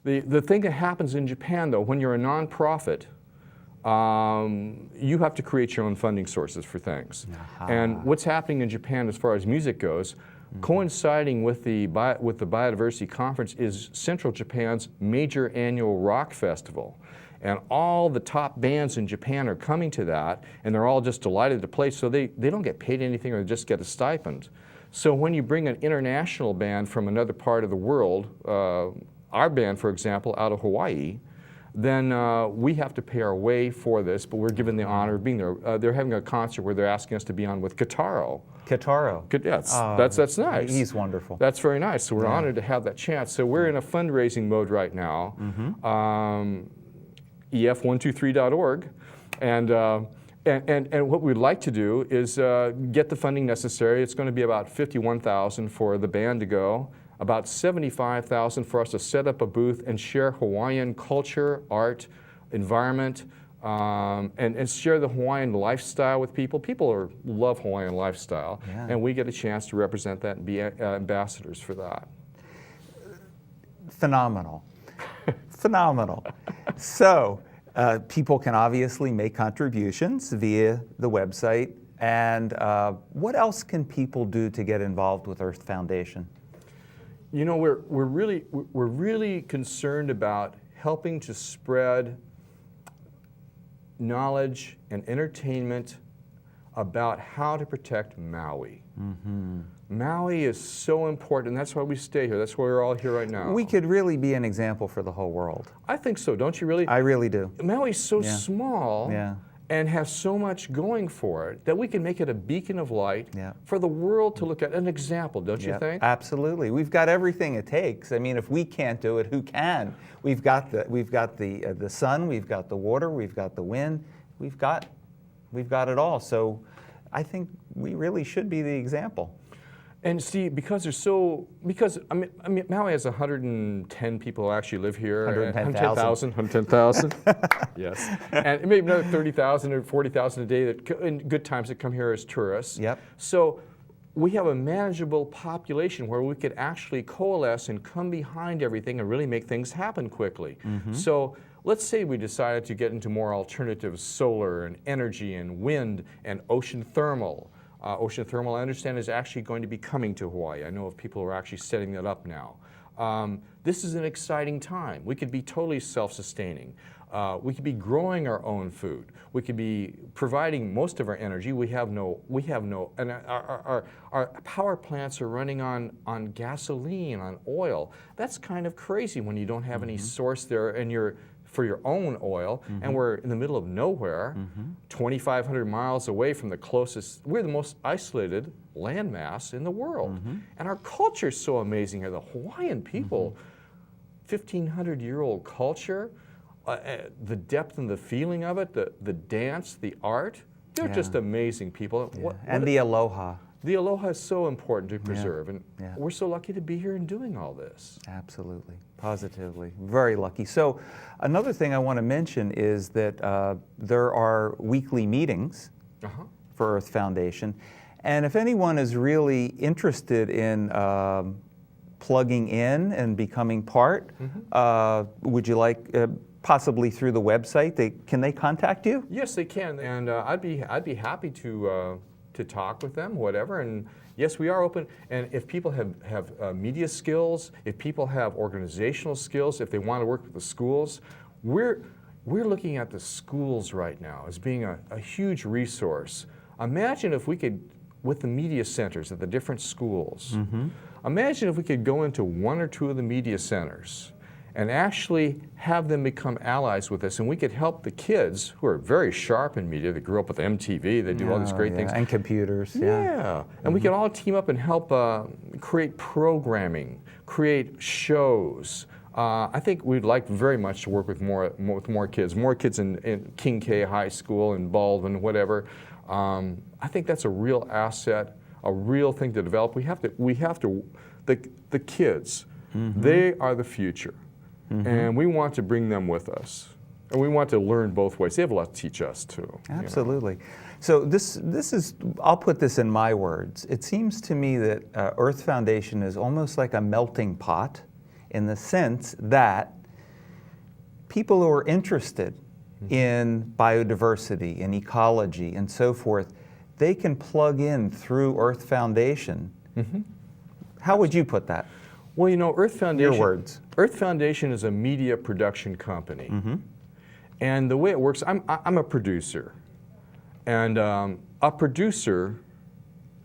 The thing that happens in Japan, though, when you're a nonprofit, you have to create your own funding sources for things. And what's happening in Japan as far as music goes, coinciding with the Biodiversity Conference is Central Japan's major annual rock festival. And all the top bands in Japan are coming to that, and they're all just delighted to play, so they don't get paid anything or just get a stipend. So when you bring an international band from another part of the world, our band, for example, out of Hawaii, then we have to pay our way for this, but we're given the honor of being there. They're having a concert where they're asking us to be on with Kitaro. Kitaro. Yeah, that's nice. He's wonderful. That's very nice. So we're honored to have that chance. So we're in a fundraising mode right now, ef123.org, and what we'd like to do is get the funding necessary. It's going to be about $51,000 for the band to go, about $75,000 for us to set up a booth and share Hawaiian culture, art, environment, and share the Hawaiian lifestyle with people. People love Hawaiian lifestyle, and we get a chance to represent that and be ambassadors for that. Phenomenal. Phenomenal. So people can obviously make contributions via the website. And what else can people do to get involved with Earth Foundation? You know, we're really concerned about helping to spread knowledge and entertainment about how to protect Maui. Maui is so important, and that's why we stay here. That's why we're all here right now. We could really be an example for the whole world. I think so, don't you really? I really do. Maui's so small and has so much going for it that we can make it a beacon of light for the world to look at. An example, don't you think? Absolutely. We've got everything it takes. I mean, if we can't do it, who can? We've got the sun, we've got the water, we've got the wind, we've got it all. So I think we really should be the example. And see, because I mean, Maui has 110 people who actually live here. 110,000. 110,000. Yes. And maybe another 30,000 or 40,000 a day that, in good times, that come here as tourists. So we have a manageable population where we could actually coalesce and come behind everything and really make things happen quickly. So let's say we decided to get into more alternative solar and energy and wind and ocean thermal. Ocean thermal, I understand, is actually going to be coming to Hawaii. I know of people who are actually setting that up now. This is an exciting time. We could be totally self-sustaining. We could be growing our own food. We could be providing most of our energy. We have no, and our power plants are running on gasoline, on oil. That's kind of crazy when you don't have any source there and for your own oil, and we're in the middle of nowhere, 2,500 miles away from the closest, we're the most isolated landmass in the world. And our culture is so amazing here. The Hawaiian people, 1,500-year-old culture, the depth and the feeling of it, the dance, the art, they're just amazing people. And the aloha. The aloha is so important to preserve, and we're so lucky to be here and doing all this. Absolutely, positively, very lucky. So another thing I want to mention is that there are weekly meetings for Earth Foundation, and if anyone is really interested in plugging in and becoming part, would you like, possibly through the website, can they contact you? Yes, they can, and I'd be happy to talk with them, whatever. And yes, we are open. And if people have media skills, if people have organizational skills, if they want to work with the schools, we're looking at the schools right now as being a huge resource. Imagine if we could, with the media centers at the different schools, imagine if we could go into one or two of the media centers and actually have them become allies with us, and we could help the kids who are very sharp in media. They grew up with MTV, they do all these great things. And computers. And we can all team up and help create programming, create shows. I think we'd like very much to work with more kids in King K High School and Baldwin, whatever. I think that's a real asset, a real thing to develop. The kids, they are the future. And we want to bring them with us. And we want to learn both ways. They have a lot to teach us too. Absolutely. So this is, I'll put this in my words. It seems to me that Earth Foundation is almost like a melting pot in the sense that people who are interested in biodiversity and ecology and so forth, they can plug in through Earth Foundation. How would you put that? Well, you know, Earth Foundation. Your words. Earth Foundation is a media production company, and the way it works, I'm a producer, and a producer,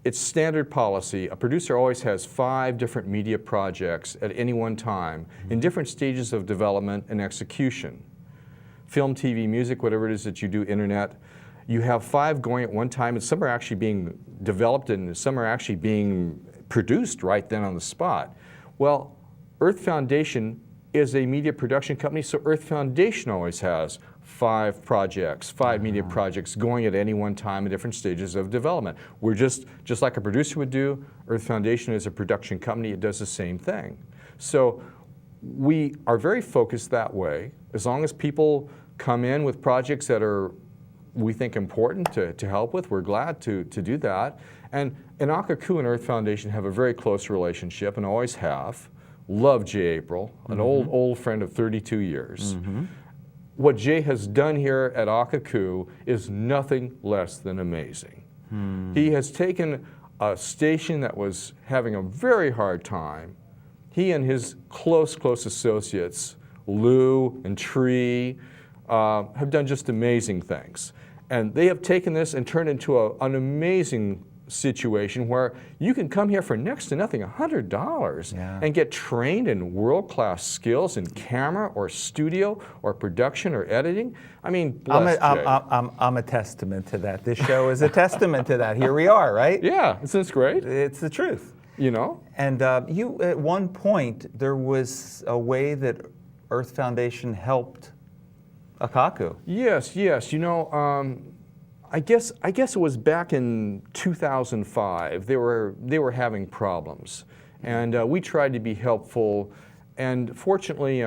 it's standard policy. A producer always has 5 different media projects at any one time in different stages of development and execution. Film, TV, music, whatever it is that you do, internet. You have 5 going at one time, and some are actually being developed and some are actually being produced right then on the spot. Well, Earth Foundation is a media production company, so Earth Foundation always has 5 projects, 5 media projects going at any one time in different stages of development. We're just like a producer would do. Earth Foundation is a production company. It does the same thing. So we are very focused that way. As long as people come in with projects that are, we think, important to help with, we're glad to do that. And Akaku and Earth Foundation have a very close relationship and always have. Love Jay April, an old friend of 32 years. What Jay has done here at Akaku is nothing less than amazing. He has taken a station that was having a very hard time. He and his close associates, Lou and Tree, have done just amazing things. And they have taken this and turned it into an amazing situation where you can come here for next to nothing, $100, and get trained in world-class skills in camera or studio or production or editing. I mean, bless Jay. I'm a testament to that. This show is a testament to that. Here we are, right? Yeah, isn't this great? It's the truth. You know? And you, at one point, there was a way that Earth Foundation helped Akaku. Yes. You know, I guess it was back in 2005. They were having problems, and we tried to be helpful. And fortunately,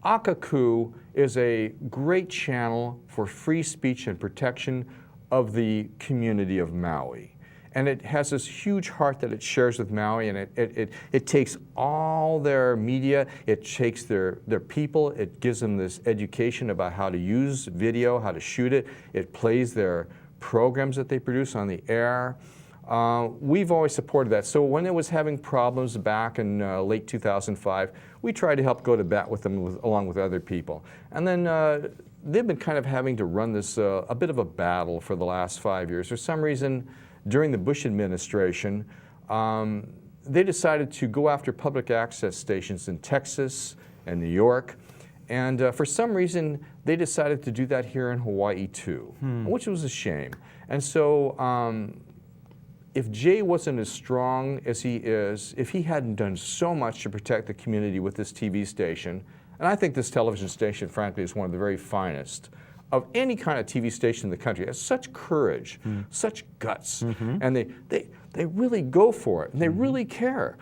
Akaku is a great channel for free speech and protection of the community of Maui. And it has this huge heart that it shares with Maui, and it takes all their media, it takes their people, it gives them this education about how to use video, how to shoot it, it plays their programs that they produce on the air. We've always supported that. So when it was having problems back in late 2005, we tried to help go to bat with them along with other people. And then they've been kind of having to run this a bit of a battle for the last 5 years. For some reason, during the Bush administration, they decided to go after public access stations in Texas and New York. And for some reason, they decided to do that here in Hawaii too, which was a shame. And so if Jay wasn't as strong as he is, if he hadn't done so much to protect the community with this TV station, and I think this television station, frankly, is one of the very finest of any kind of TV station in the country. It has such courage, such guts, and they really go for it, and they really care.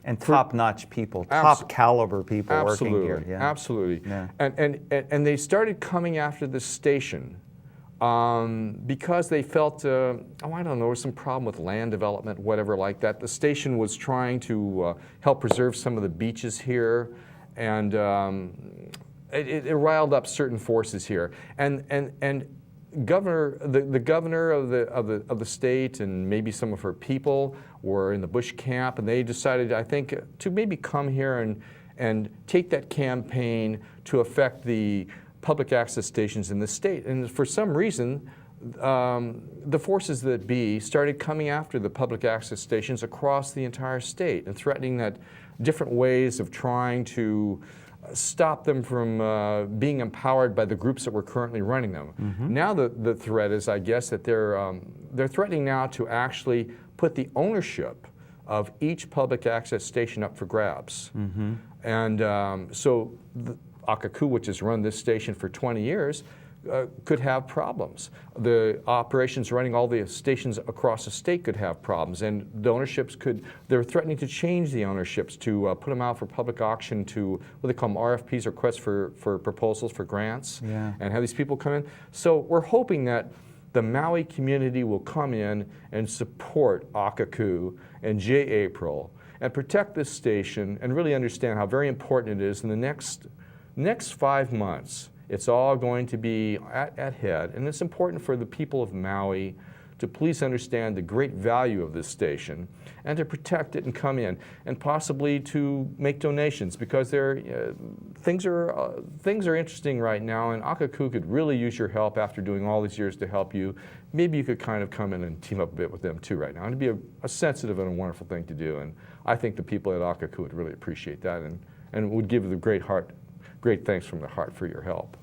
And top-notch people, top-caliber people working here. Yeah. Absolutely. Yeah. And they started coming after the station because they felt, I don't know, there was some problem with land development, whatever like that. The station was trying to help preserve some of the beaches here, and it riled up certain forces here, and the governor of the state and maybe some of her people were in the Bush camp, and they decided, I think, to maybe come here and take that campaign to affect the public access stations in the state. And for some reason, the forces that be started coming after the public access stations across the entire state and threatening that different ways of trying to stop them from being empowered by the groups that were currently running them. Now the threat is, I guess, that they're threatening now to actually put the ownership of each public access station up for grabs. And so Akaku, which has run this station for 20 years, could have problems. The operations running all the stations across the state could have problems, and the ownerships they're threatening to change the ownerships to put them out for public auction to what they call them RFPs, or requests for proposals for grants, and have these people come in. So we're hoping that the Maui community will come in and support Akaku and Jay April and protect this station and really understand how very important it is in the next 5 months. It's all going to be at head, and it's important for the people of Maui to please understand the great value of this station and to protect it and come in and possibly to make donations, because things are interesting right now, and Akaku could really use your help after doing all these years to help you. Maybe you could kind of come in and team up a bit with them too right now. And it'd be a sensitive and a wonderful thing to do, and I think the people at Akaku would really appreciate that and would give the great thanks from their heart for your help.